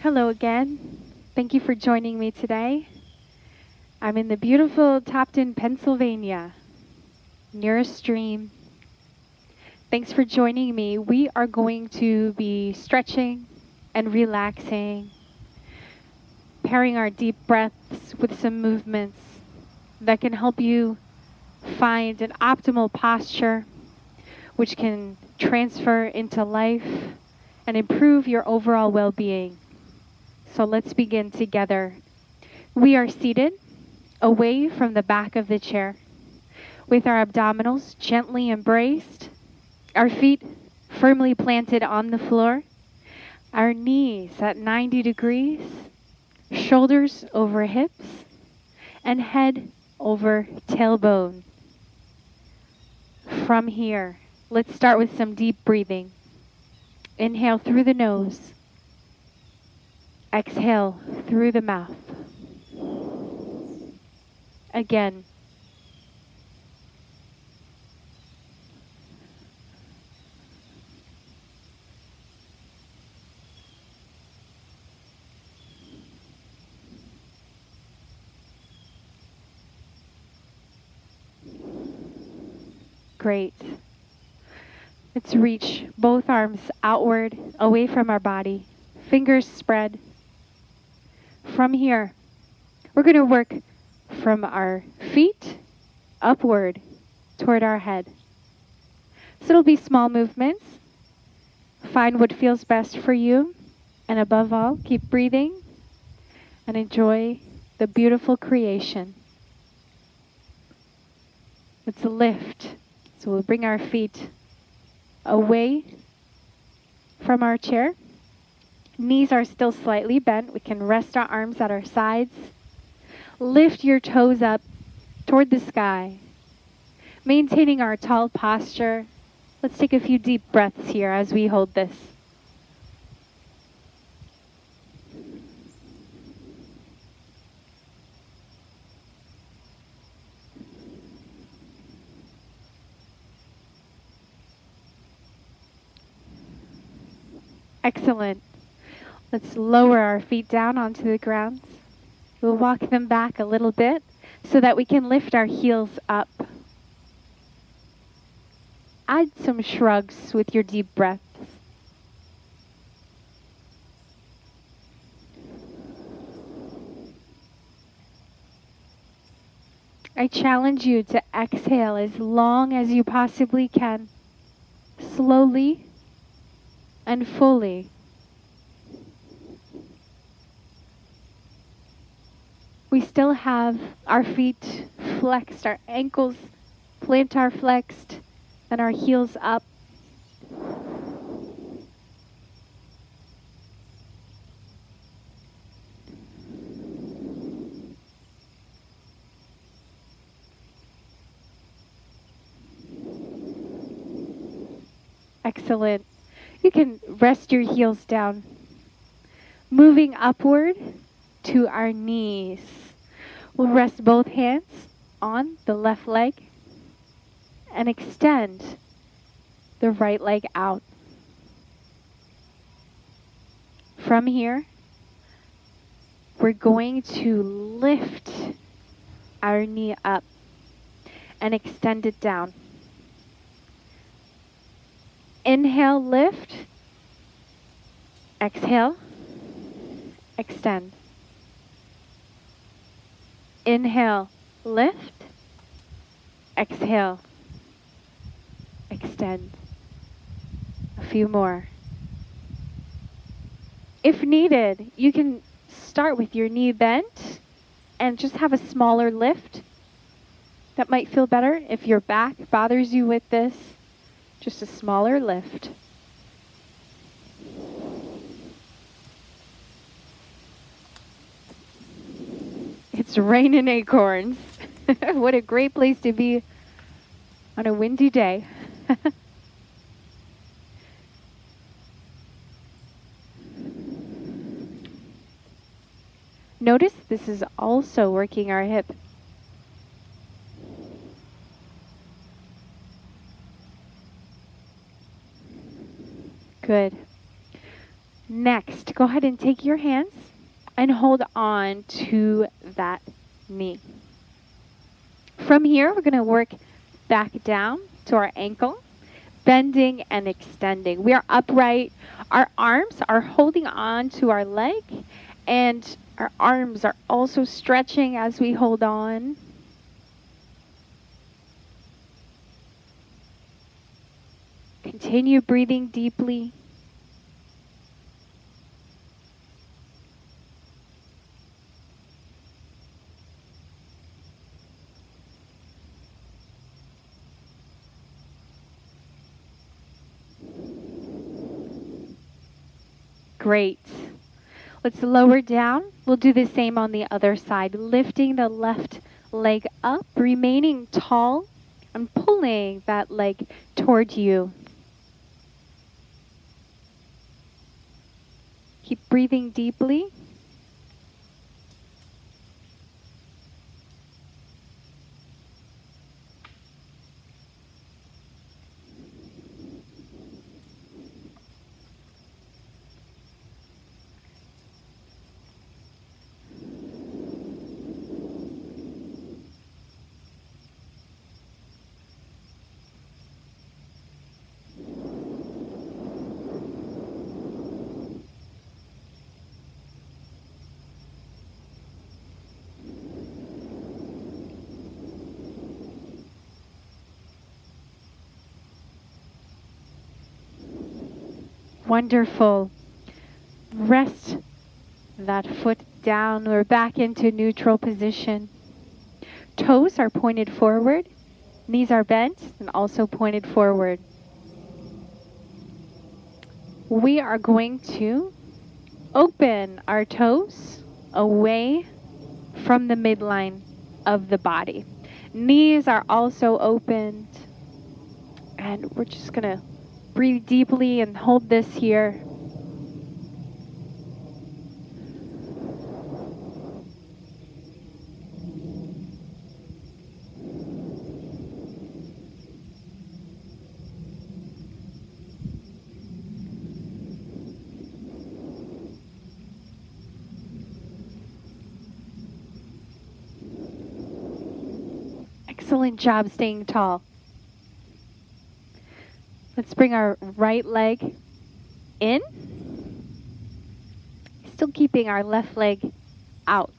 Hello again. Thank you for joining me today. I'm in the beautiful Topton, Pennsylvania, near a stream. Thanks for joining me. We are going to be stretching and relaxing, pairing our deep breaths with some movements that can help you find an optimal posture, which can transfer into life and improve your overall well-being. So let's begin together. We are seated away from the back of the chair, with our abdominals gently embraced, our feet firmly planted on the floor, our knees at 90 degrees, shoulders over hips, and head over tailbone. From here, let's start with some deep breathing. Inhale through the nose. Exhale through the mouth. Again. Great. Let's reach both arms outward, away from our body. Fingers spread. From here, we're going to work from our feet upward toward our head. So it'll be small movements. Find what feels best for you. And above all, keep breathing and enjoy the beautiful creation. Let's lift. So we'll bring our feet away from our chair. Knees are still slightly bent. We can rest our arms at our sides. Lift your toes up toward the sky. Maintaining our tall posture. Let's take a few deep breaths here as we hold this. Excellent. Let's lower our feet down onto the ground. We'll walk them back a little bit so that we can lift our heels up. Add some shrugs with your deep breaths. I challenge you to exhale as long as you possibly can, slowly and fully. We still have our feet flexed, our ankles plantar flexed, and our heels up. Excellent. You can rest your heels down. Moving upward to our knees. We'll rest both hands on the left leg and extend the right leg out. From here, we're going to lift our knee up and extend it down. Inhale, lift. Exhale, extend. Inhale, lift. Exhale, extend. A few more. If needed, you can start with your knee bent and just have a smaller lift. That might feel better if your back bothers you with this. Just a smaller lift. It's raining acorns. What a great place to be on a windy day. Notice this is also working our hip. Good. Next, go ahead and take your hands and hold on to that knee. From here, we're going to work back down to our ankle, bending and extending. We are upright. Our arms are holding on to our leg, and our arms are also stretching as we hold on. Continue breathing deeply. Great. Let's lower down. We'll do the same on the other side, lifting the left leg up, remaining tall, and pulling that leg toward you. Keep breathing deeply. Wonderful. Rest that foot down. We're back into neutral position. Toes are pointed forward. Knees are bent and also pointed forward. We are going to open our toes away from the midline of the body. Knees are also opened. And we're just going to breathe deeply and hold this here. Excellent job staying tall. Let's bring our right leg in. Still keeping our left leg out.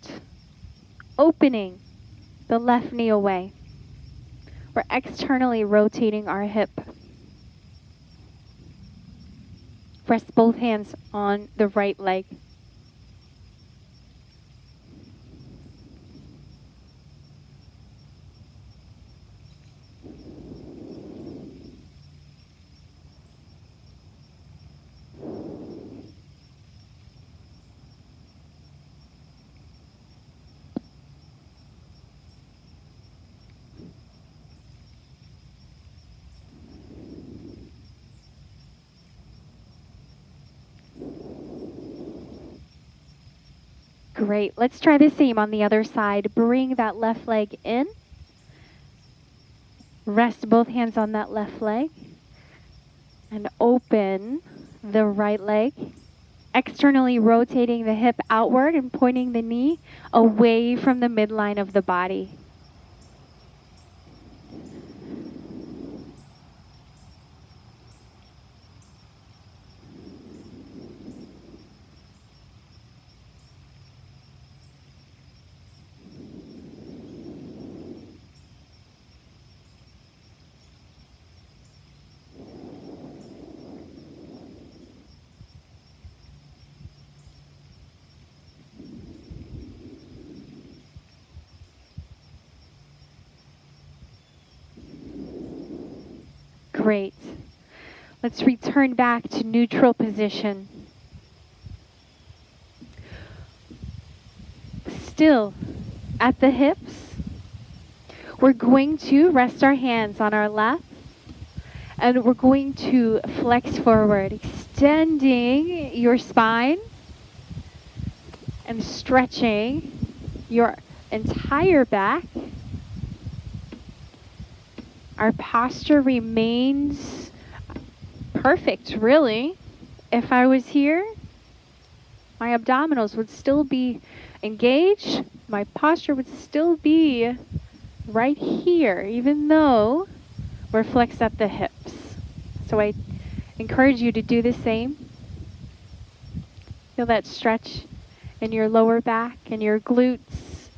Opening the left knee away. We're externally rotating our hip. Rest both hands on the right leg. Great. Let's try the same on the other side. Bring that left leg in. Rest both hands on that left leg. And open the right leg. Externally rotating the hip outward and pointing the knee away from the midline of the body. Great. Let's return back to neutral position. Still at the hips. We're going to rest our hands on our lap and we're going to flex forward, extending your spine and stretching your entire back. Our posture remains perfect, really. If I was here, My abdominals would still be engaged. My posture would still be right here, even though we're flexed at the hips. So I encourage you to do the same. Feel that stretch in your lower back and your glutes,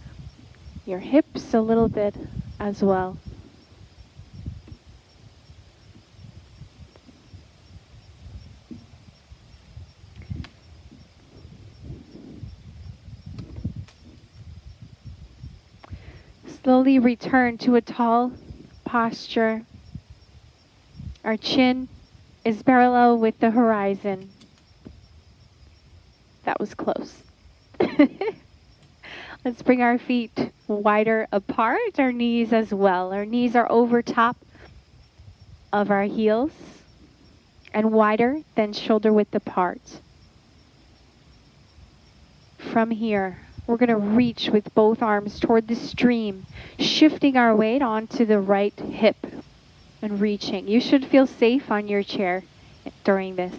your hips a little bit as well. Slowly return to a tall posture. Our chin is parallel with the horizon. That was close. Let's bring our feet wider apart, our knees as well. Our knees are over top of our heels and wider than shoulder width apart. From here, we're going to reach with both arms toward the stream, shifting our weight onto the right hip and reaching. You should feel safe on your chair during this.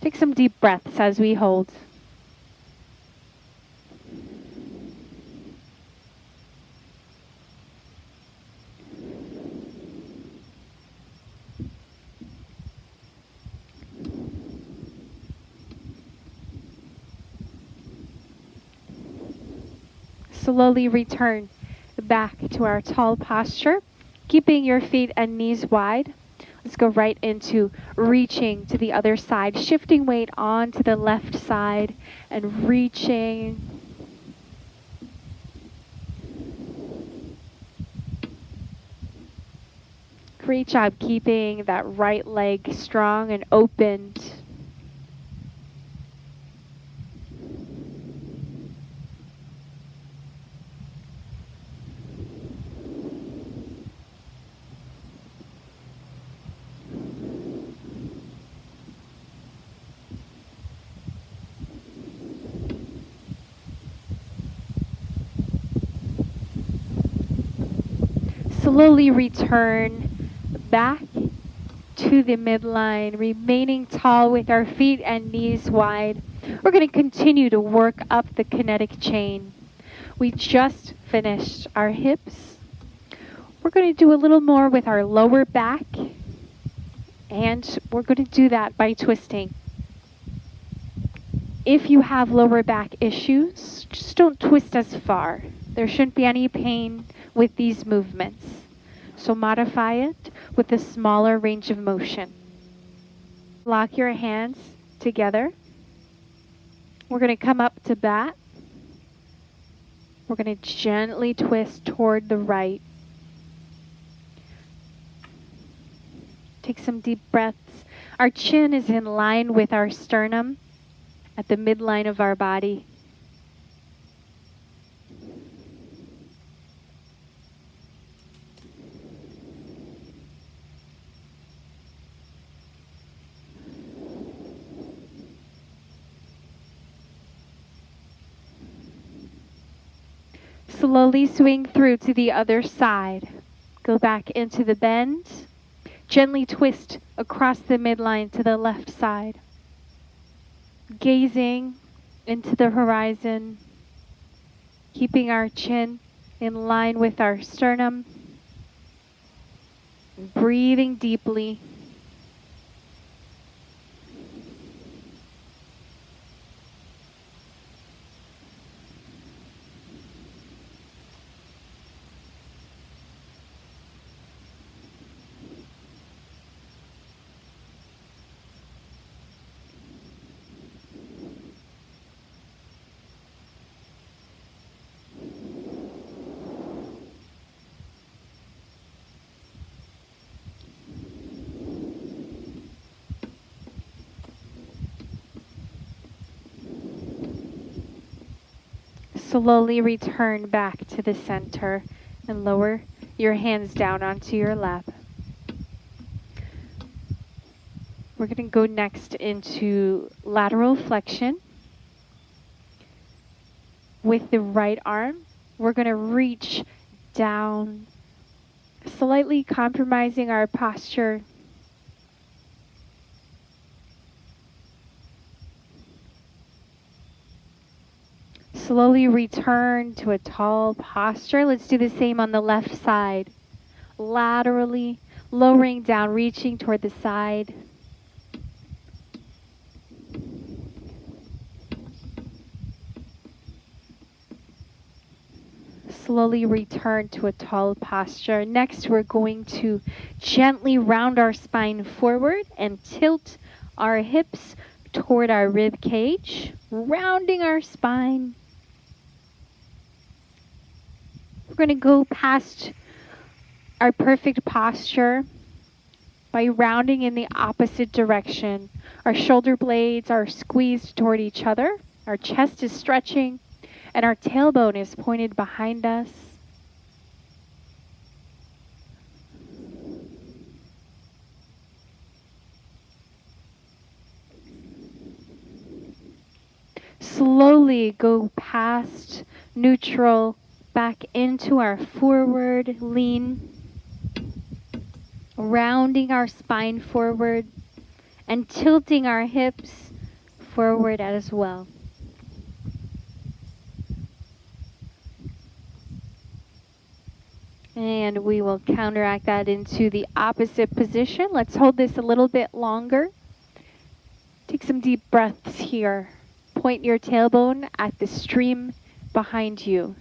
Take some deep breaths as we hold. Slowly return back to our tall posture, keeping your feet and knees wide. Let's go right into reaching to the other side, shifting weight onto the left side and reaching. Great job keeping that right leg strong and opened. Slowly return back to the midline, remaining tall with our feet and knees wide. We're going to continue to work up the kinetic chain. We just finished our hips. We're going to do a little more with our lower back, and we're going to do that by twisting. If you have lower back issues, just don't twist as far. There shouldn't be any pain with these movements. So modify it with a smaller range of motion. Lock your hands together. We're going to come up to bat. We're going to gently twist toward the right. Take some deep breaths. Our chin is in line with our sternum at the midline of our body. Slowly swing through to the other side. Go back into the bend. Gently twist across the midline to the left side. Gazing into the horizon. Keeping our chin in line with our sternum. Breathing deeply. Slowly return back to the center and lower your hands down onto your lap. We're going to go next into lateral flexion. With the right arm, we're going to reach down, slightly compromising our posture. Slowly return to a tall posture. Let's do the same on the left side. Laterally, lowering down, reaching toward the side. Slowly return to a tall posture. Next, we're going to gently round our spine forward and tilt our hips toward our rib cage, rounding our spine. We're going to go past our perfect posture by rounding in the opposite direction. Our shoulder blades are squeezed toward each other. Our chest is stretching and our tailbone is pointed behind us. Slowly go past neutral, back into our forward lean, rounding our spine forward and tilting our hips forward as well. And we will counteract that into the opposite position. Let's hold this a little bit longer. Take some deep breaths here. Point your tailbone at the stream behind you.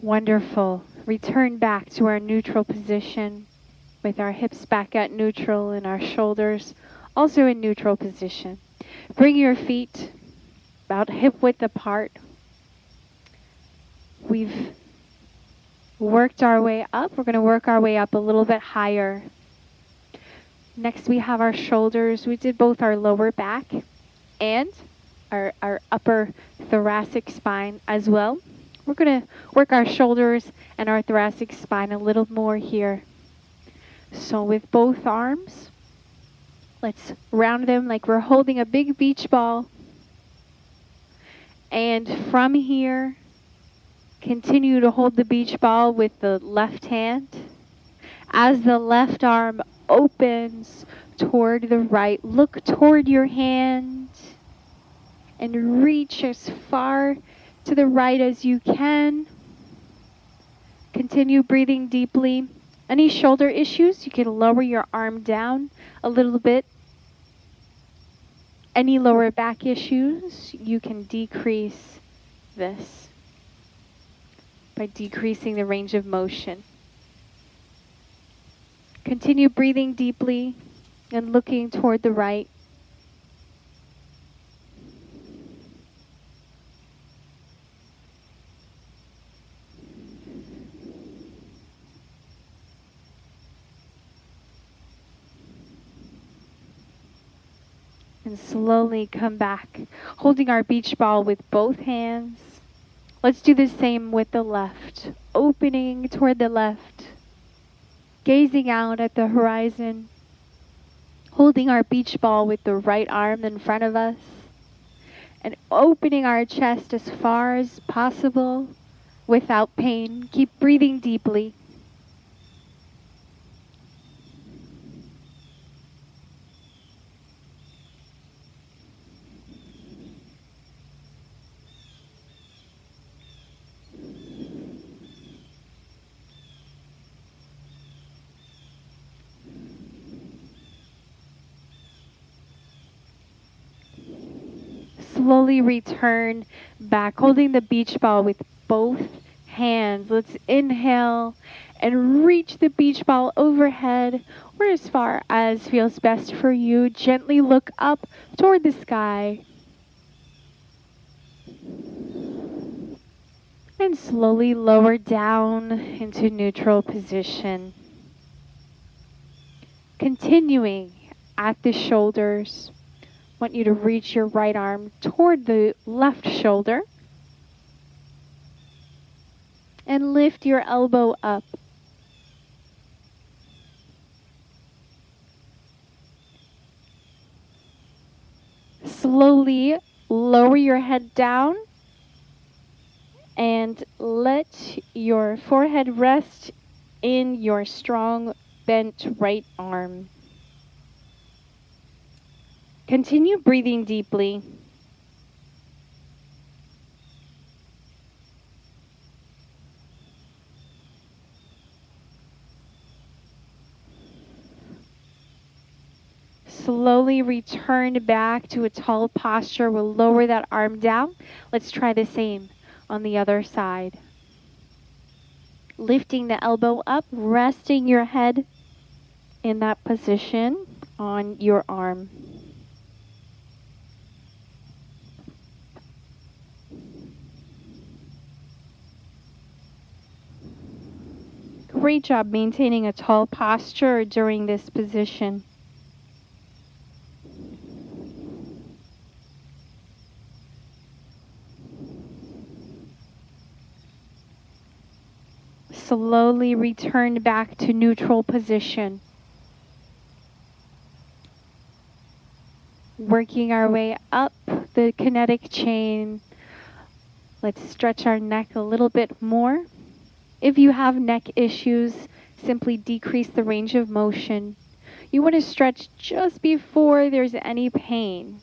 Wonderful. Return back to our neutral position with our hips back at neutral and our shoulders also in neutral position. Bring your feet about hip width apart. We've worked our way up. We're going to work our way up a little bit higher. Next we have our shoulders. We did both our lower back and our upper thoracic spine as well. We're going to work our shoulders and our thoracic spine a little more here. So with both arms, let's round them like we're holding a big beach ball. And from here, continue to hold the beach ball with the left hand. As the left arm opens toward the right, look toward your hand and reach as far to the right as you can. Continue breathing deeply. Any shoulder issues, you can lower your arm down a little bit. Any lower back issues, you can decrease this by decreasing the range of motion. Continue breathing deeply and looking toward the right. And slowly come back, holding our beach ball with both hands. Let's do the same with the left. Opening toward the left, gazing out at the horizon, holding our beach ball with the right arm in front of us, and opening our chest as far as possible without pain. Keep breathing deeply. Slowly return back, holding the beach ball with both hands. Let's inhale and reach the beach ball overhead or as far as feels best for you. Gently look up toward the sky. And slowly lower down into neutral position. Continuing at the shoulders. I want you to reach your right arm toward the left shoulder and lift your elbow up. Slowly lower your head down and let your forehead rest in your strong bent right arm. Continue breathing deeply. Slowly return back to a tall posture. We'll lower that arm down. Let's try the same on the other side. Lifting the elbow up, resting your head in that position on your arm. Great job maintaining a tall posture during this position. Slowly return back to neutral position. Working our way up the kinetic chain. Let's stretch our neck a little bit more. If you have neck issues, simply decrease the range of motion. You want to stretch just before there's any pain.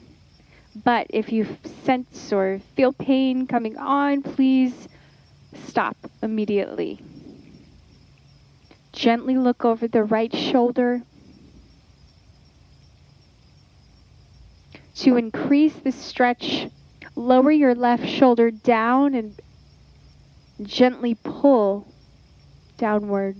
But if you sense or feel pain coming on, please stop immediately. Gently look over the right shoulder. To increase the stretch, lower your left shoulder down and gently pull downward.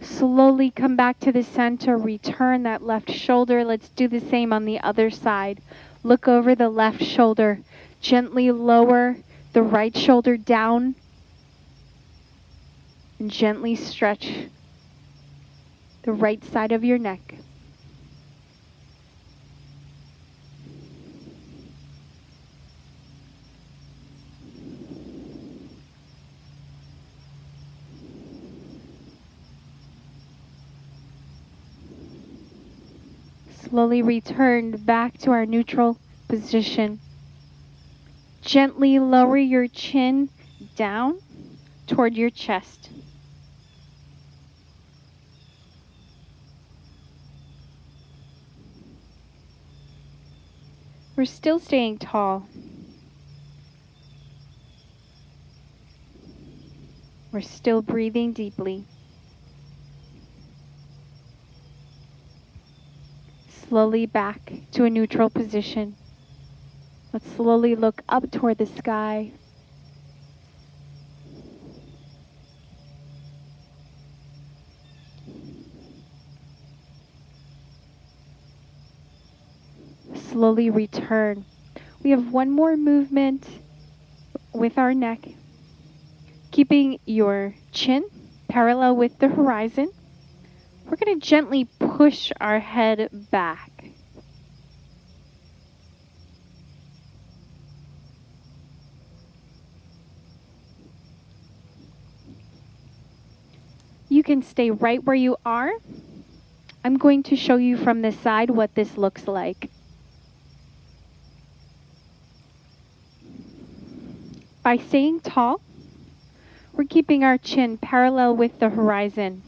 Slowly come back to the center, return that left shoulder. Let's do the same on the other side. Look over the left shoulder, gently lower the right shoulder down, and gently stretch the right side of your neck. Slowly return back to our neutral position. Gently lower your chin down toward your chest. We're still staying tall. We're still breathing deeply. Slowly back to a neutral position. Let's slowly look up toward the sky. Slowly return. We have one more movement with our neck. Keeping your chin parallel with the horizon. We're going to gently push our head back. You can stay right where you are. I'm going to show you from the side what this looks like. By staying tall, we're keeping our chin parallel with the horizon.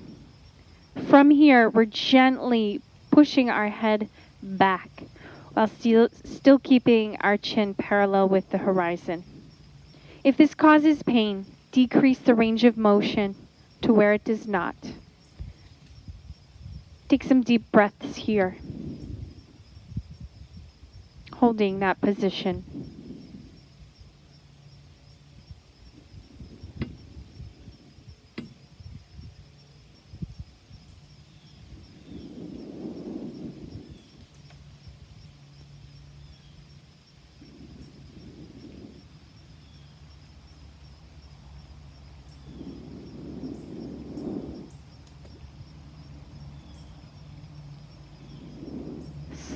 From here, we're gently pushing our head back while still keeping our chin parallel with the horizon. If this causes pain, decrease the range of motion to where it does not. Take some deep breaths here, holding that position.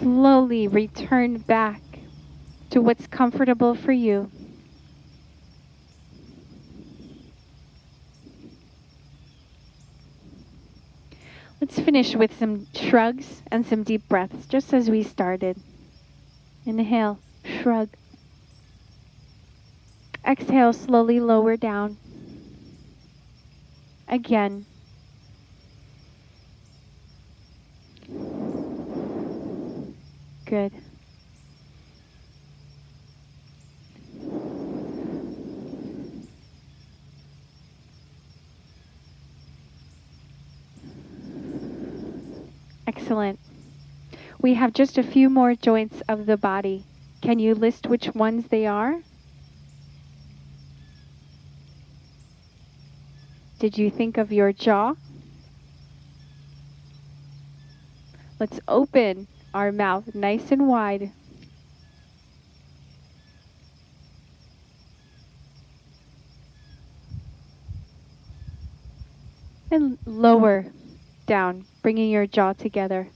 Slowly return back to what's comfortable for you. Let's finish with some shrugs and some deep breaths, just as we started. Inhale, shrug. Exhale, slowly lower down. Again. Good. Excellent. We have just a few more joints of the body. Can you list which ones they are? Did you think of your jaw? Let's open our mouth nice and wide. And lower down, bringing your jaw together.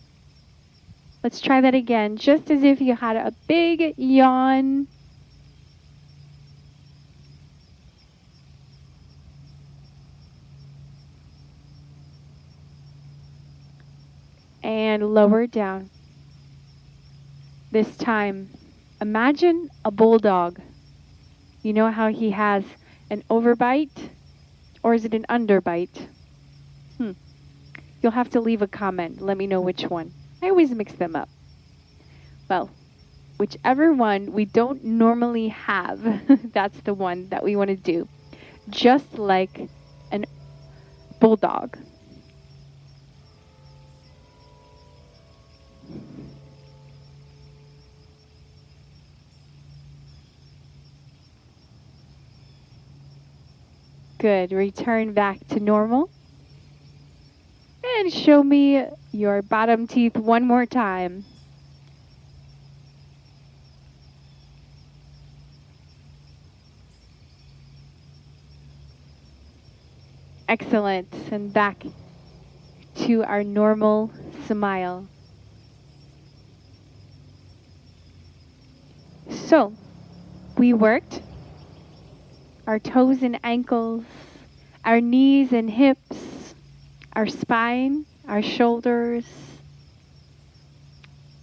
Let's try that again, just as if you had a big yawn. And lower down. This time, imagine a bulldog. You know how he has an overbite? Or is it an underbite? You'll have to leave a comment. Let me know which one. I always mix them up. Well, whichever one we don't normally have, that's the one that we want to do. Just like an bulldog. Good. Return back to normal. And show me your bottom teeth one more time. Excellent. And back to our normal smile. So, we worked our toes and ankles, our knees and hips, our spine, our shoulders,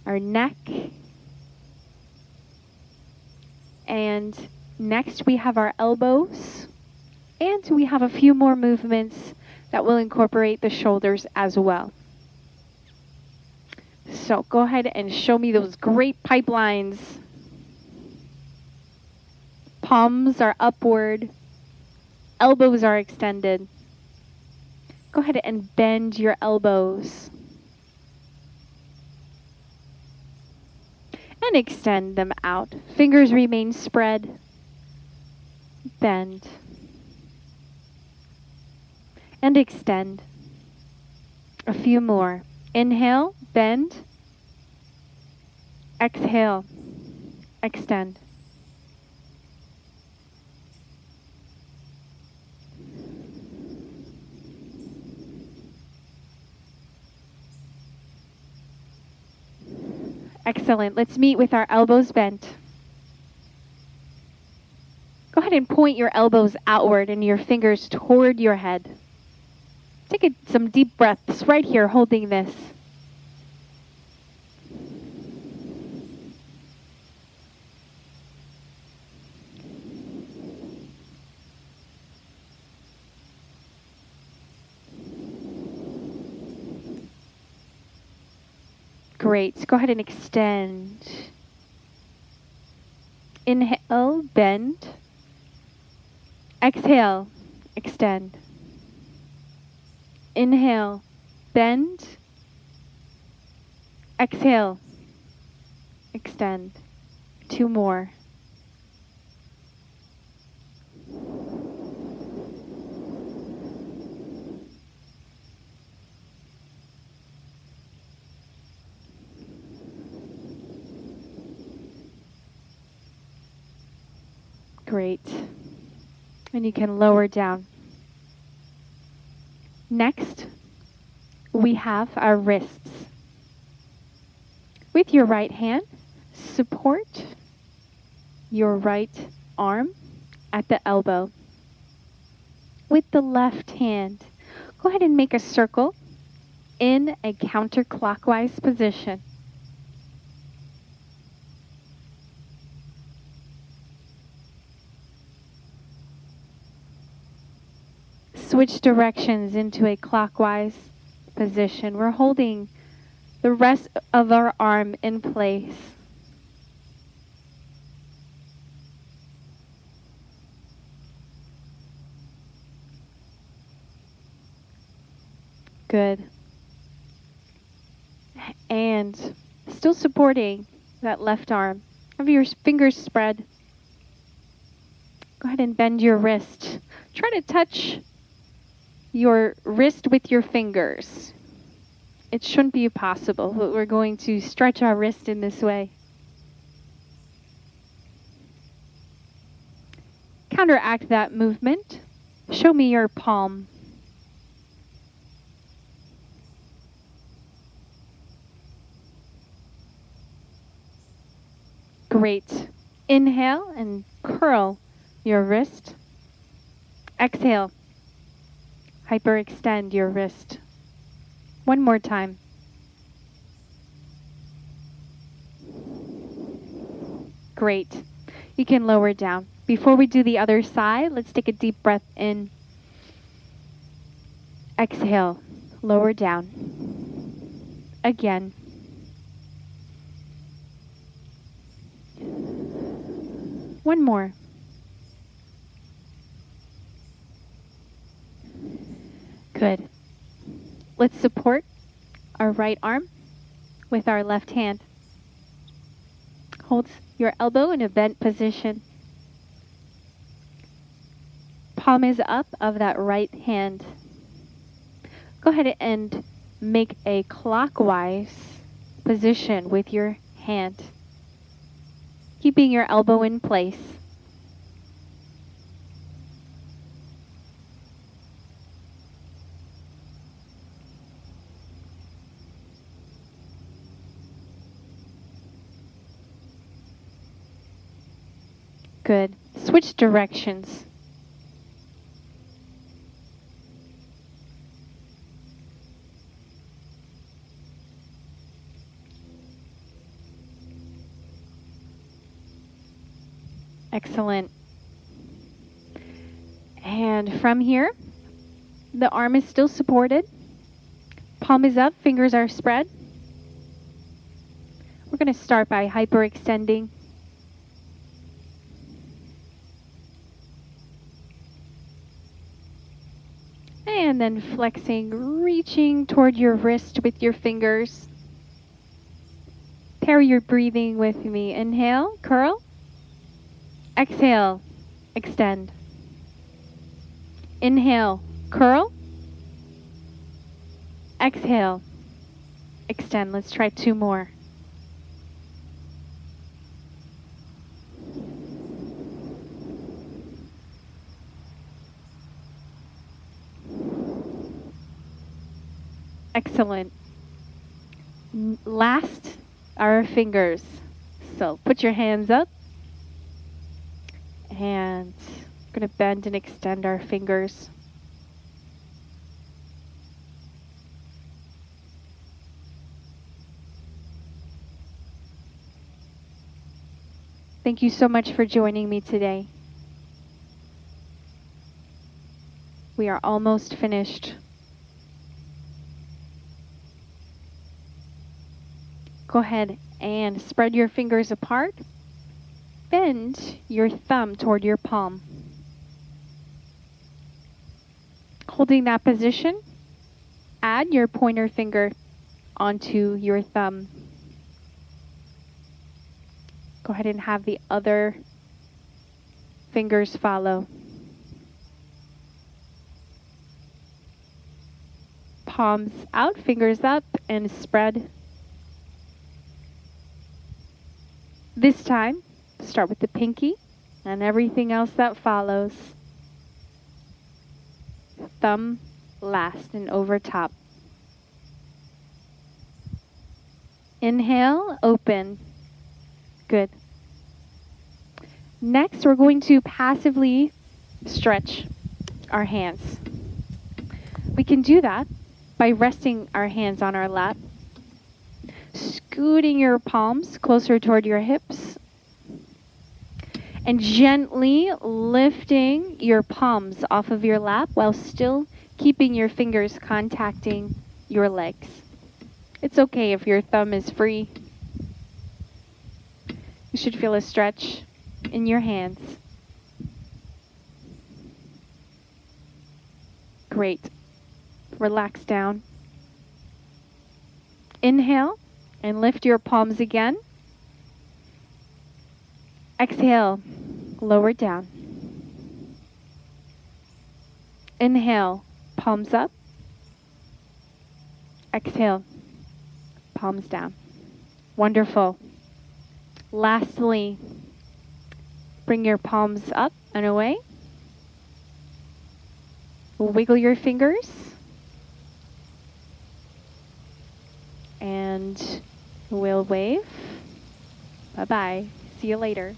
our neck. And next we have our elbows. And we have a few more movements that will incorporate the shoulders as well. So go ahead and show me those great pipelines. Palms are upward. Elbows are extended. Go ahead and bend your elbows. And extend them out. Fingers remain spread. Bend. And extend. A few more. Inhale, bend. Exhale, extend. Excellent. Let's meet with our elbows bent. Go ahead and point your elbows outward and your fingers toward your head. Take some deep breaths right here, holding this. Great. Go ahead and extend. Inhale, bend. Exhale, extend. Inhale, bend. Exhale, extend. Two more. Great. And you can lower down. Next, we have our wrists. With your right hand, support your right arm at the elbow. With the left hand, go ahead and make a circle in a counterclockwise position. Switch directions into a clockwise position. We're holding the rest of our arm in place. Good. And still supporting that left arm. Have your fingers spread. Go ahead and bend your wrist. Try to touch your wrist with your fingers. It shouldn't be possible, but we're going to stretch our wrist in this way. Counteract that movement. Show me your palm. Great. Inhale and curl your wrist. Exhale. Hyperextend your wrist. One more time. Great. You can lower down. Before we do the other side, let's take a deep breath in. Exhale. Lower down. Again. One more. Good. Let's support our right arm with our left hand. Hold your elbow in a bent position. Palm is up of that right hand. Go ahead and make a clockwise position with your hand, keeping your elbow in place. Good. Switch directions. Excellent. And from here, the arm is still supported. Palm is up, fingers are spread. We're going to start by hyperextending. And then flexing, reaching toward your wrist with your fingers. Pair your breathing with me. Inhale, curl. Exhale, extend. Inhale, curl. Exhale, extend. Let's try two more. Excellent. Last, our fingers. So put your hands up. And we're going to bend and extend our fingers. Thank you so much for joining me today. We are almost finished. Go ahead and spread your fingers apart. Bend your thumb toward your palm. Holding that position, add your pointer finger onto your thumb. Go ahead and have the other fingers follow. Palms out, fingers up, and spread. This time, start with the pinky and everything else that follows. Thumb last and over top. Inhale, open. Good. Next, we're going to passively stretch our hands. We can do that by resting our hands on our lap, scooting your palms closer toward your hips, and gently lifting your palms off of your lap while still keeping your fingers contacting your legs. It's okay if your thumb is free. You should feel a stretch in your hands. Great. Relax down. Inhale and lift your palms again. Exhale, lower down. Inhale, palms up. Exhale, palms down. Wonderful. Lastly, bring your palms up and away. Wiggle your fingers. And we'll wave. Bye-bye. See you later.